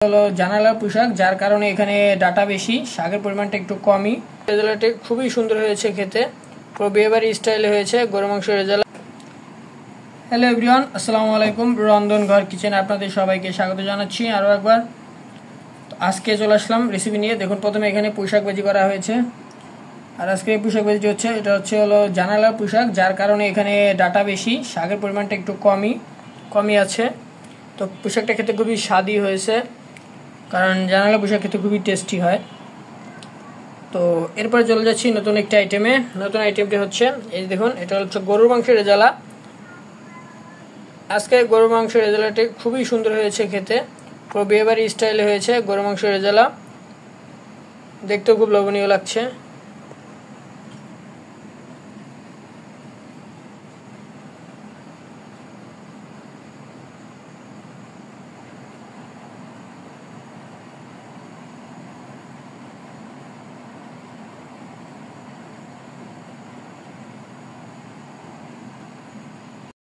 হলো জানালা পোশাক, যার কারণে এখানে ডাটা বেশি, শাকের পরিমাণটা একটু কমই। রেজালাটি খুবই সুন্দর হয়েছে খেতে, পুরো বিয়েবাড়ি স্টাইলে হয়েছে গরু মাংস রেজালা। হ্যালো এভরিওয়ান, আসসালামু আলাইকুম। রন্ধন ঘর কিচেনে আপনাদের সবাইকে স্বাগত জানাচ্ছি আরও একবার। আজকে চলে আসলাম রেসিপি নিয়ে। দেখুন, প্রথমে এখানে পোশাক ভাজি করা হয়েছে, আর আজকে এই পোশাক ভাজি হচ্ছে এটা হলো জানালা পোশাক, যার কারণে এখানে ডাটা বেশি, শাকের পরিমাণটা একটু কমই আছে। তো পোশাকটা খেতে খুবই স্বাদই হয়েছে, কারণ জানালা পোশাক খেতে খুবই টেস্টি হয়। তো এরপরে চলে যাচ্ছি নতুন একটা আইটেমে। নতুন আইটেমটি হচ্ছে এই দেখুন, এটা হচ্ছে গরুর মাংসের রেজালা। আজকে গরুর মাংসের রেজালাটি খুবই সুন্দর হয়েছে খেতে, পুরো বিয়েবাড়ি স্টাইলে হয়েছে গরুর মাংসের রেজালা, দেখতেও খুব লোভনীয় লাগছে।